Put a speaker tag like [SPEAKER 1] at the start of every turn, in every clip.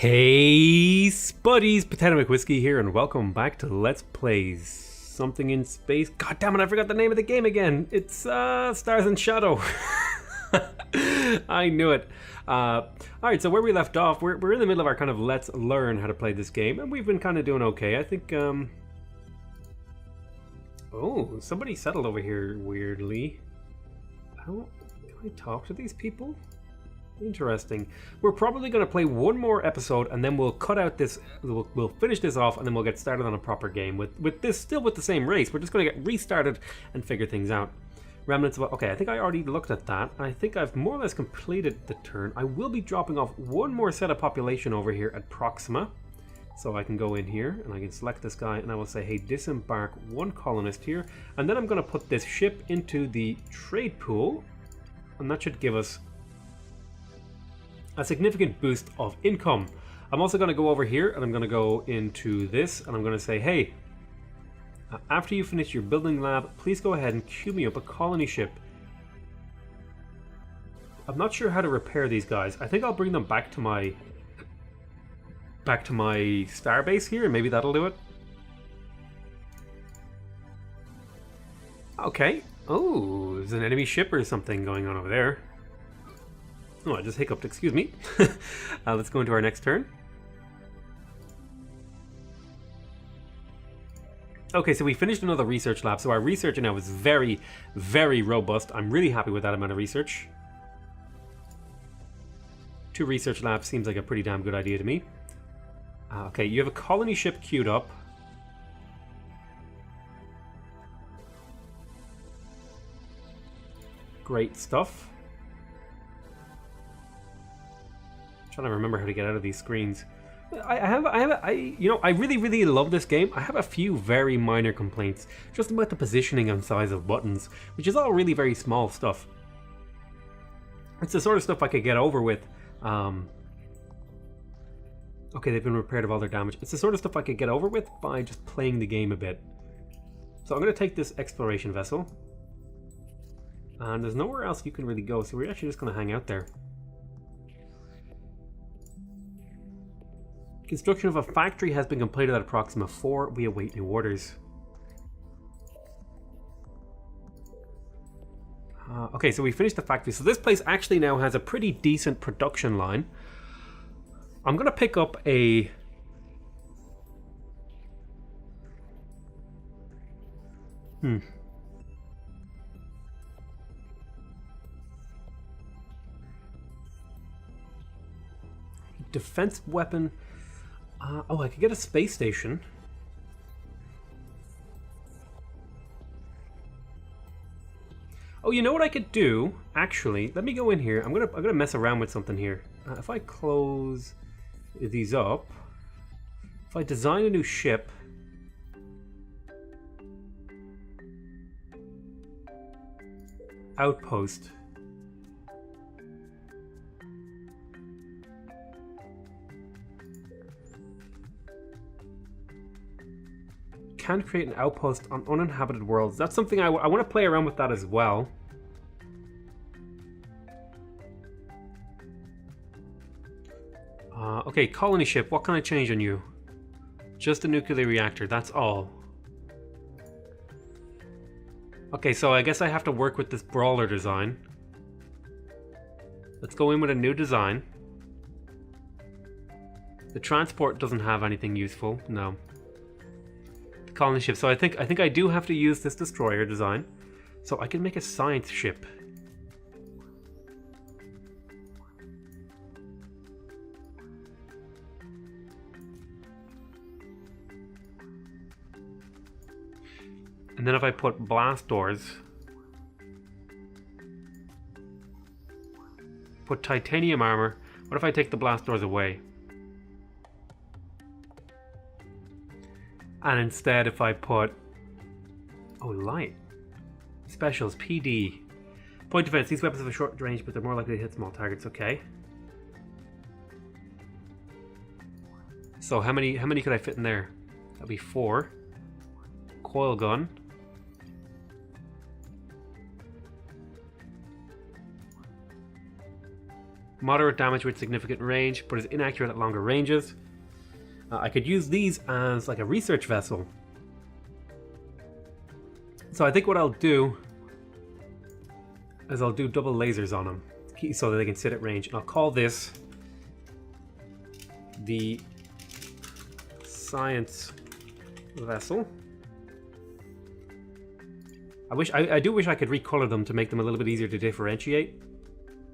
[SPEAKER 1] Hey Spuddies, PotatoMcWhiskey here, and welcome back to Let's Play Something in Space. God damn it, I forgot the name of the game again. It's Stars and Shadow. I knew it. Alright, so where we left off, we're in the middle of our kind of let's learn how to play this game, and we've been kind of doing okay. I think, oh, somebody settled over here weirdly. Can I talk to these people? Interesting. We're probably going to play one more episode and then we'll cut out this, we'll finish this off and then we'll get started on a proper game with this, still with the same race. We're just going to get restarted and figure things out. Remnants of, okay, I think I already looked at that. I think I've more or less completed the turn. I will be dropping off one more set of population over here at Proxima. So I can go in here and I can select this guy and I will say, hey, disembark one colonist here. And then I'm going to put this ship into the trade pool and that should give us a significant boost of income. I'm also going to go over here and I'm going to go into this and I'm going to say, hey, after you finish your building lab, please go ahead and queue me up a colony ship. I'm not sure how to repair these guys. I think I'll bring them back to my starbase here and maybe that'll do it. Okay. Oh, there's an enemy ship or something going on over there. Oh, I just hiccuped, excuse me. Let's go into our next turn. Okay, so we finished another research lab. So our research now is very, very robust. I'm really happy with that amount of research. 2 research labs seems like a pretty damn good idea to me. Okay, you have a colony ship queued up. Great stuff. Trying to remember how to get out of these screens. I really love this game. I have a few very minor complaints just about the positioning and size of buttons, which is all really very small stuff. It's the sort of stuff I could get over with. Okay, they've been repaired of all their damage. It's the sort of stuff I could get over with by just playing the game a bit. So I'm going to take this exploration vessel. And there's nowhere else you can really go, so we're actually just going to hang out there. Construction of a factory has been completed at Proxima 4. We await new orders. Okay, so we finished the factory. So this place actually now has a pretty decent production line. I'm going to pick up a... defense weapon... oh, I could get a space station. Oh, you know what I could do? Actually, let me go in here. I'm gonna mess around with something here. If I close these up, if I design a new ship, outpost. Can create an outpost on uninhabited worlds. That's something I want to play around with that as well. Okay, colony ship. What can I change on you? Just a nuclear reactor. That's all. Okay, so I guess I have to work with this brawler design. Let's go in with a new design. The transport doesn't have anything useful. No. Colony ship. So I think I do have to use this destroyer design. So I can make a science ship. And then if I put blast doors, put titanium armor. What if I take the blast doors away? And instead, if I put... Oh, light. Specials, PD. Point defense. These weapons have a short range, but they're more likely to hit small targets. Okay. So how many could I fit in there? That'd be 4. Coil gun. Moderate damage with significant range, but is inaccurate at longer ranges. I could use these as like a research vessel. So I think what I'll do is I'll do double lasers on them so that they can sit at range. And I'll call this the science vessel. I do wish I could recolor them to make them a little bit easier to differentiate.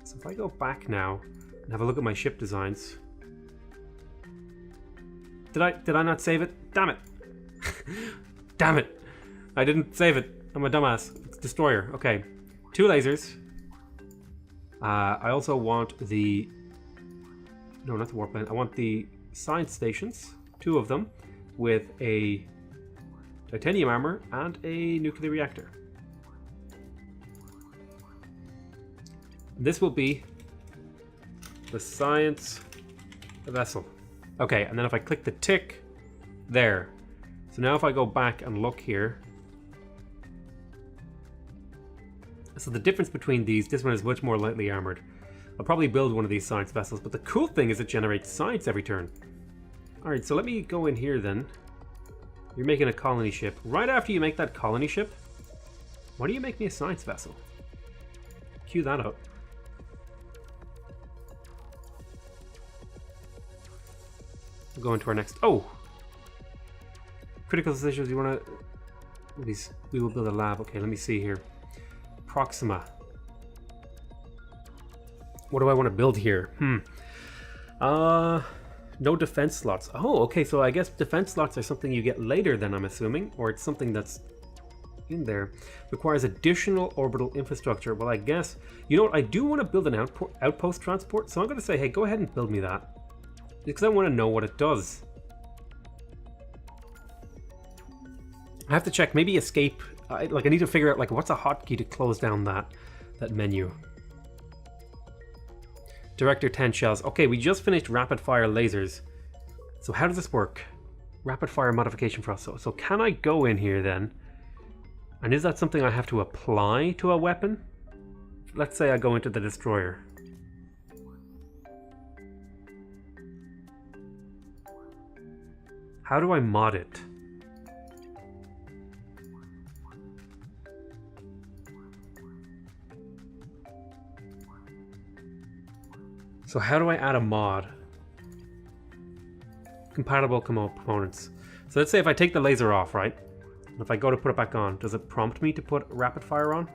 [SPEAKER 1] So if I go back now and have a look at my ship designs. Did I not save it? Damn it. Damn it. I didn't save it. I'm a dumbass. It's destroyer. Okay. 2 lasers. I also want the... No, not the warplane. I want the science stations. 2 of them. With a titanium armor and a nuclear reactor. This will be the science vessel. Okay, and then if I click the tick, there. So now if I go back and look here. So the difference between these, this one is much more lightly armored. I'll probably build one of these science vessels, but the cool thing is it generates science every turn. Alright, so let me go in here then. You're making a colony ship. Right after you make that colony ship, why do you make me a science vessel? Cue that up. We'll go into our next... Oh! Critical decisions, you want to... We will build a lab. Okay, let me see here. Proxima. What do I want to build here? No defense slots. Oh, okay, so I guess defense slots are something you get later then, I'm assuming. Or it's something that's in there. Requires additional orbital infrastructure. Well, I guess... You know what? I do want to build an outpost transport. So I'm going to say, hey, go ahead and build me that. Because I want to know what it does. I have to check. Maybe escape. I need to figure out like what's a hotkey to close down that menu. Director 10 shells. Okay, we just finished rapid fire lasers. So how does this work? Rapid fire modification process. So can I go in here then? And is that something I have to apply to a weapon? Let's say I go into the destroyer. How do I mod it? So how do I add a mod? Compatible components. So let's say if I take the laser off, right? And if I go to put it back on, does it prompt me to put rapid fire on?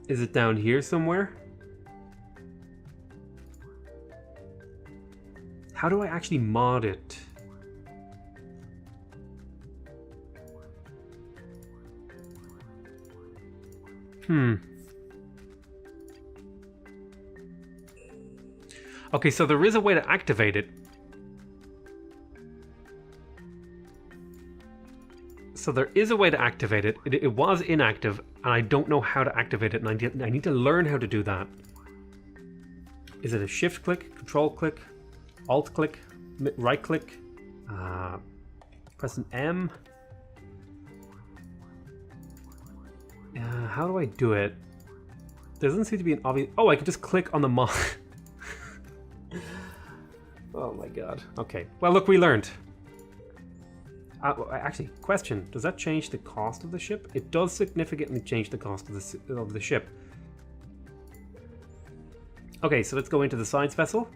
[SPEAKER 1] Is it down here somewhere? How do I actually mod it? Okay, so there is a way to activate it. It was inactive, and I don't know how to activate it, and I need to learn how to do that. Is it a shift click, control click, alt click, right click, press an M? How do I do it? There doesn't seem to be an obvious... Oh, I can just click on the mod. Oh my god. Okay. Well, look, we learned. Actually, question. Does that change the cost of the ship? It does significantly change the cost of the ship. Okay, so let's go into the science vessel.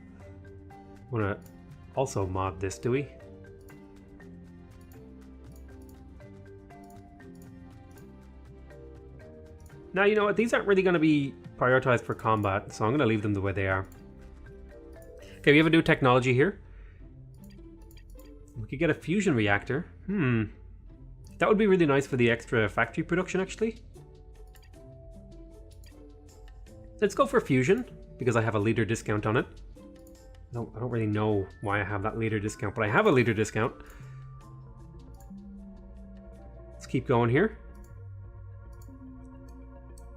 [SPEAKER 1] Want to also mod this, do we? Now, you know what? These aren't really going to be prioritized for combat, so I'm going to leave them the way they are. Okay, we have a new technology here. We could get a fusion reactor. That would be really nice for the extra factory production, actually. Let's go for fusion, because I have a leader discount on it. I don't really know why I have that leader discount, but I have a leader discount. Let's keep going here.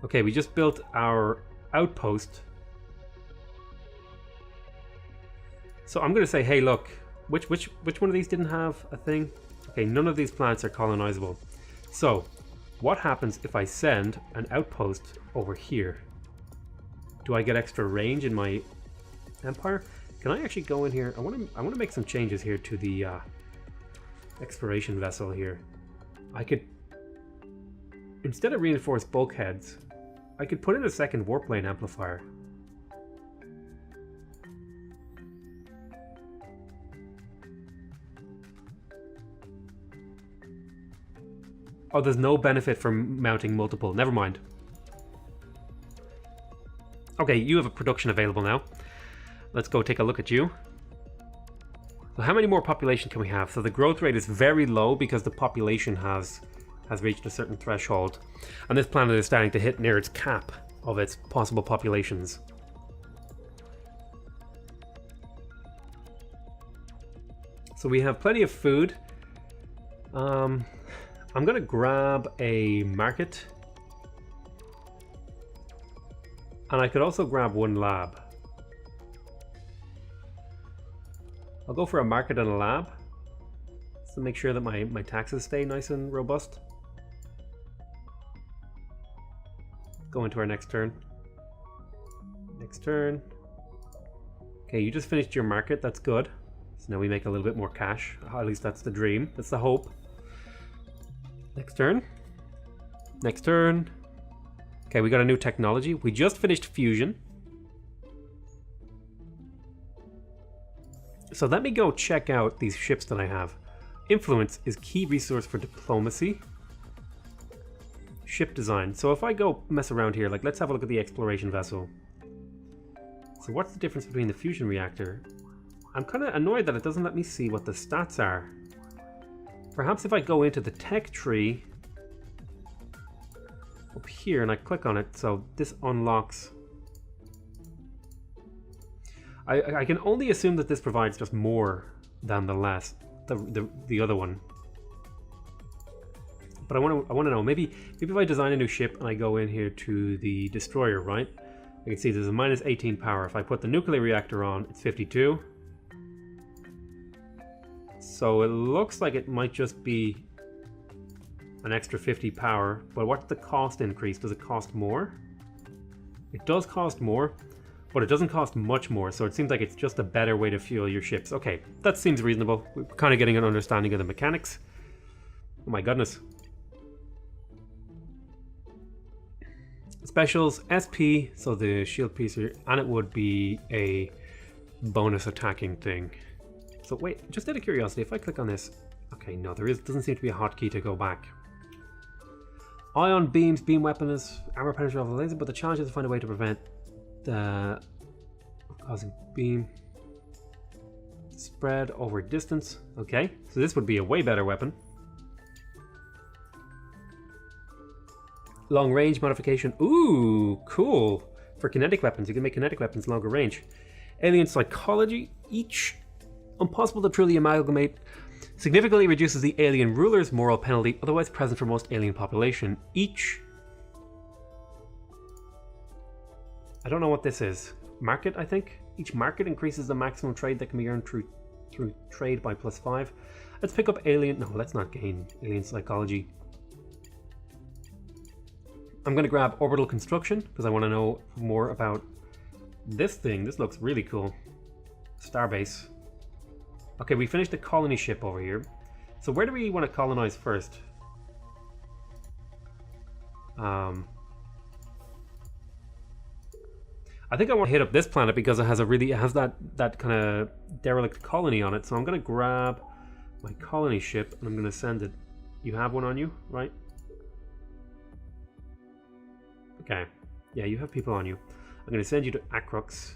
[SPEAKER 1] Okay, we just built our outpost. So I'm going to say, hey, look, which one of these didn't have a thing? Okay, none of these planets are colonizable. So What happens if I send an outpost over here? Do I get extra range in my empire? Can I actually go in here? I want to make some changes here to the exploration vessel here. I could, instead of reinforced bulkheads, I could put in a second warp lane amplifier. Oh, there's no benefit from mounting multiple. Never mind. Okay, you have a production available now. Let's go take a look at you. So how many more population can we have? So the growth rate is very low because the population has reached a certain threshold. And this planet is starting to hit near its cap of its possible populations. So we have plenty of food. I'm gonna grab a market. And I could also grab one lab. I'll go for a market and a lab. Just to make sure that my taxes stay nice and robust. Go into our next turn. Next turn. Okay, you just finished your market, that's good. So now we make a little bit more cash. At least that's the dream, that's the hope. Next turn. Next turn. Okay, we got a new technology. We just finished fusion. So let me go check out these ships that I have. Influence is key resource for diplomacy. Ship design. So if I go mess around here, like let's have a look at the exploration vessel. So what's the difference between the fusion reactor? I'm kind of annoyed that it doesn't let me see what the stats are. Perhaps if I go into the tech tree up here and I click on it, so this unlocks. I can only assume that this provides just more than the other one. But I want to know, maybe if I design a new ship and I go in here to the destroyer, right? I can see there's a minus 18 power. If I put the nuclear reactor on, it's 52. So it looks like it might just be an extra 50 power. But what's the cost increase? Does it cost more? It does cost more, but it doesn't cost much more. So it seems like it's just a better way to fuel your ships. Okay, that seems reasonable. We're kind of getting an understanding of the mechanics. Oh my goodness. Specials, SP, so the shield piece here, and it would be a bonus attacking thing. So wait, just out of curiosity, if I click on this, okay, no, doesn't seem to be a hotkey to go back. Ion beams, beam weapon is armor penetrating off the laser, but the challenge is to find a way to prevent the causing beam spread over distance. Okay, so this would be a way better weapon. Long range modification. Ooh, cool. For kinetic weapons, you can make kinetic weapons longer range. Alien psychology. Each impossible to truly amalgamate significantly reduces the alien ruler's moral penalty otherwise present for most alien population. Each. I don't know what this is. Market, I think. Each market increases the maximum trade that can be earned through trade by +5. Let's pick up alien. No, let's not gain alien psychology. I'm going to grab orbital construction because I want to know more about this thing. This looks really cool. Starbase. Okay, we finished the colony ship over here. So where do we want to colonize first? I think I want to hit up this planet because it has that kind of derelict colony on it. So I'm going to grab my colony ship and I'm going to send it. You have one on you, right? Okay, yeah, you have people on you. I'm going to send you to Acrux.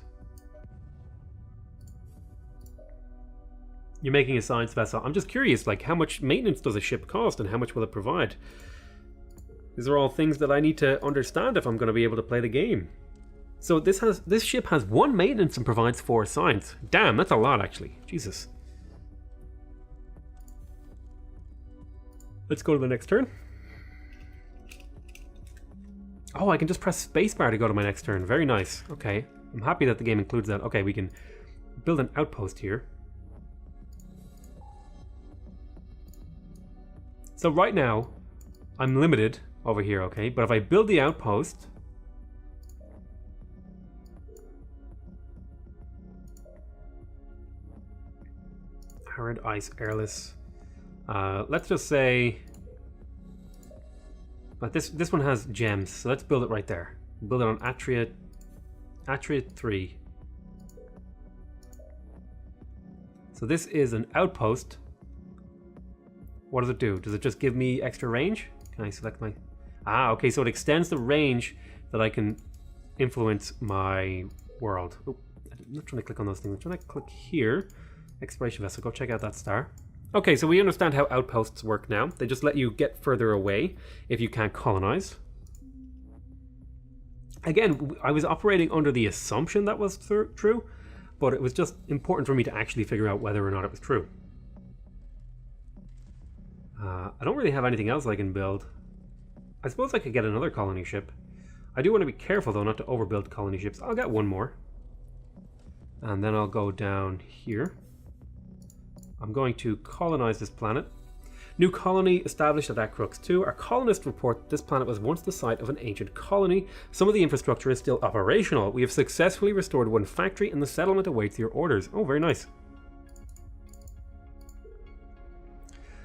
[SPEAKER 1] You're making a science vessel. I'm just curious, like, how much maintenance does a ship cost and how much will it provide? These are all things that I need to understand if I'm going to be able to play the game. So this ship has 1 maintenance and provides 4 science. Damn, that's a lot, actually. Jesus. Let's go to the next turn. Oh, I can just press spacebar to go to my next turn. Very nice. Okay. I'm happy that the game includes that. Okay, we can build an outpost here. So right now, I'm limited over here, okay? But if I build the outpost... Arid, ice, airless. Let's just say... But this one has gems, so let's build it right there. Build it on Atria 3. So this is an outpost. What does it do? Does it just give me extra range? Can I select my... Ah, okay, so it extends the range that I can influence my world. Oh, I'm not trying to click on those things. I'm trying to click here. Exploration vessel, go check out that star. Okay, so we understand how outposts work now. They just let you get further away if you can't colonize. Again, I was operating under the assumption that was true, but it was just important for me to actually figure out whether or not it was true. I don't really have anything else I can build. I suppose I could get another colony ship. I do want to be careful though not to overbuild colony ships. I'll get one more. And then I'll go down here. I'm going to colonize this planet. New colony established at Acrux 2. Our colonists report that this planet was once the site of an ancient colony. Some of the infrastructure is still operational. We have successfully restored one factory and the settlement awaits your orders. Oh, very nice.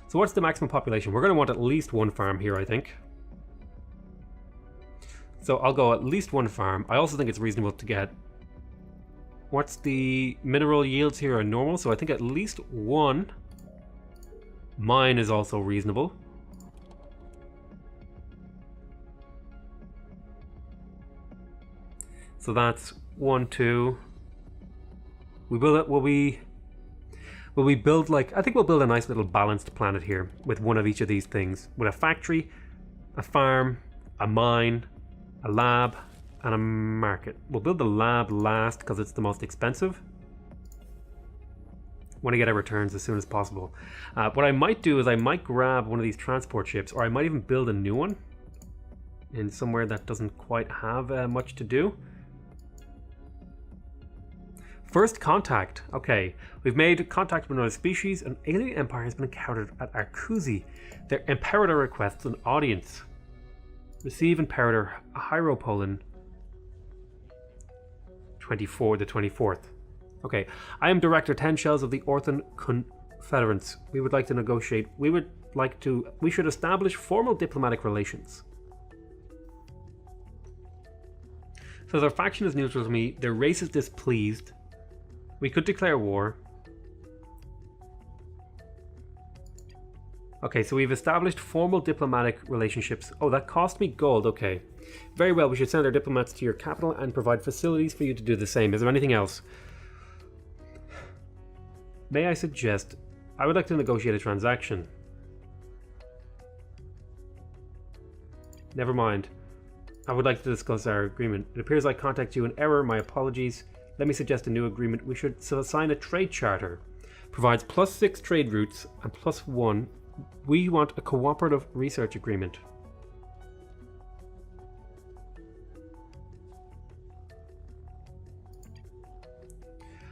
[SPEAKER 1] So what's the maximum population? We're going to want at least one farm here, I think. So I'll go at least one farm. I also think it's reasonable to get... What's the mineral yields here are normal, so I think at least one. Mine is also reasonable. So that's 1, 2. We build it. Will we build like... I think we'll build a nice little balanced planet here with one of each of these things. With a factory, a farm, a mine, a lab, and a market. We'll build the lab last because it's the most expensive. Want to get our returns as soon as possible. What I might do is I might grab one of these transport ships, or I might even build a new one in somewhere that doesn't quite have much to do. First contact. Okay, we've made contact with another species. An alien empire has been encountered at Arcusi. Their imperator requests an audience. Receive imperator Hieropolin 24, the 24th. Okay, I am Director 10 Shells of the Orthin Confederates. We would like to negotiate. We should establish formal diplomatic relations. So their faction is neutral to me. Their race is displeased. We could declare war. Okay, so we've established formal diplomatic relationships. Oh, that cost me gold. Okay. Very well, we should send our diplomats to your capital and provide facilities for you to do the same. Is there anything else? May I suggest... I would like to negotiate a transaction. Never mind. I would like to discuss our agreement. It appears I contacted you in error. My apologies. Let me suggest a new agreement. We should sign a trade charter. Provides +6 trade routes and +1. We want a cooperative research agreement.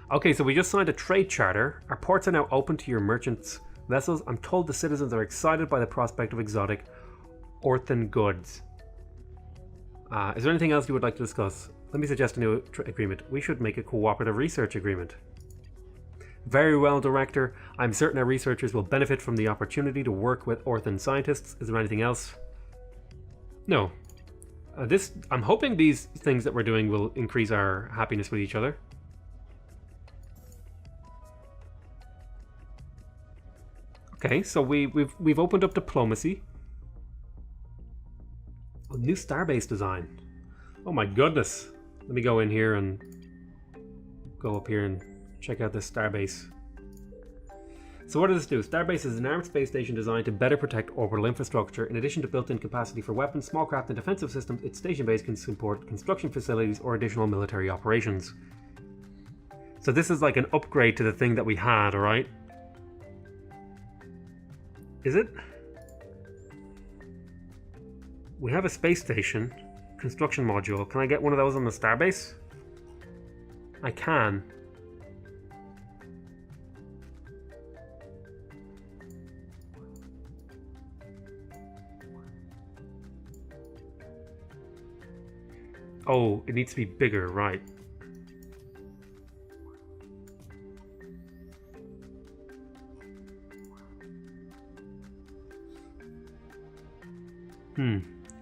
[SPEAKER 1] Okay, so we just signed a trade charter. Our ports are now open to your merchants' vessels. I'm told the citizens are excited by the prospect of exotic Orthin goods. Is there anything else you would like to discuss? Let me suggest a new agreement. We should make a cooperative research agreement. Very well, Director. I'm certain our researchers will benefit from the opportunity to work with Orthin scientists. Is there anything else? No. I'm hoping these things that we're doing will increase our happiness with each other. Okay, so we've opened up diplomacy. A new starbase design. Oh my goodness. Let me go in here and go up here and check out this starbase. So what does this do? Starbase is an armed space station designed to better protect orbital infrastructure. In addition to built-in capacity for weapons, small craft and defensive systems, its station base can support construction facilities or additional military operations. So this is like an upgrade to the thing that we had, alright? Is it? We have a space station, construction module. Can I get one of those on the starbase? I can. Oh, it needs to be bigger, right.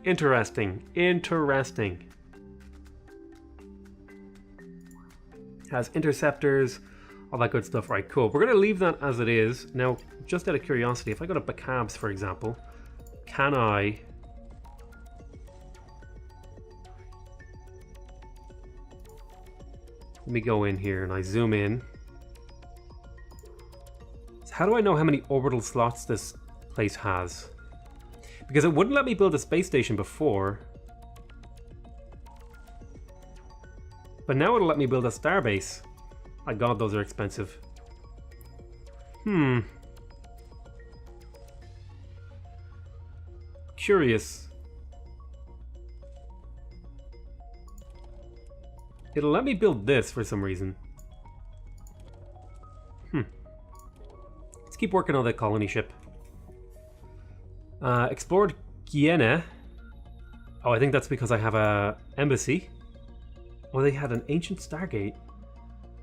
[SPEAKER 1] Interesting. Interesting. Has interceptors, all that good stuff. Right, cool. We're going to leave that as it is. Now, just out of curiosity, if I go to Bacabs, for example, can I... Let me go in here and I zoom in. So how do I know how many orbital slots this place has? Because it wouldn't let me build a space station before. But now it'll let me build a starbase. My god, those are expensive. Curious. It'll let me build this for some reason. Let's keep working on that colony ship. Explored Guyana. Oh, I think that's because I have a embassy. Oh, they had an ancient Stargate.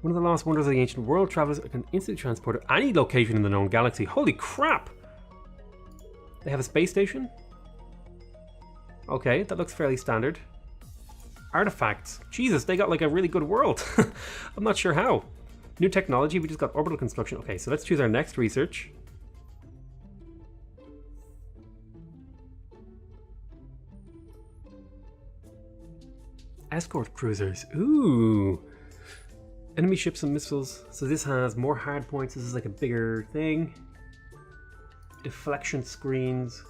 [SPEAKER 1] One of the lost wonders of the ancient world. Travelers can instantly transport to any location in the known galaxy. Holy crap! They have a space station? Okay, that looks fairly standard. Artifacts. Jesus, they got like a really good world. I'm not sure how. New technology, we just got orbital construction. Okay, so let's choose our next research. Escort cruisers. Ooh. Enemy ships and missiles. So this has more hard points. This is like a bigger thing. Deflection screens.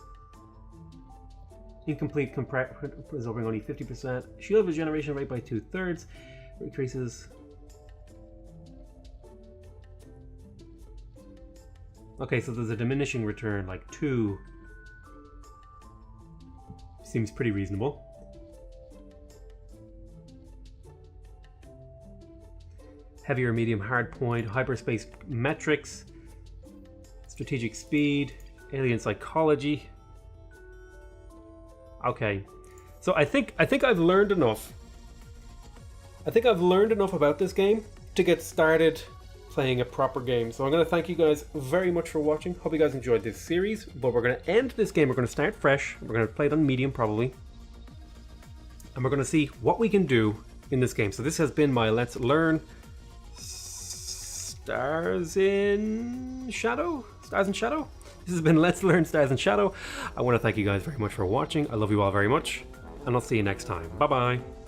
[SPEAKER 1] Incomplete preserving only 50%. Shield regeneration rate by 2/3. Increases. Okay, so there's a diminishing return, like 2. Seems pretty reasonable. Heavier, medium, hard point, hyperspace metrics, strategic speed, alien psychology. Okay, so I think I've learned enough. I think I've learned enough about this game to get started playing a proper game. So I'm going to thank you guys very much for watching. Hope you guys enjoyed this series, but we're going to end this game. We're going to start fresh. We're going to play it on medium probably. And we're going to see what we can do in this game. So this has been my Let's Learn Stars in Shadow? Stars in Shadow? This has been Let's Learn Stars in Shadow. I want to thank you guys very much for watching. I love you all very much. And I'll see you next time. Bye-bye.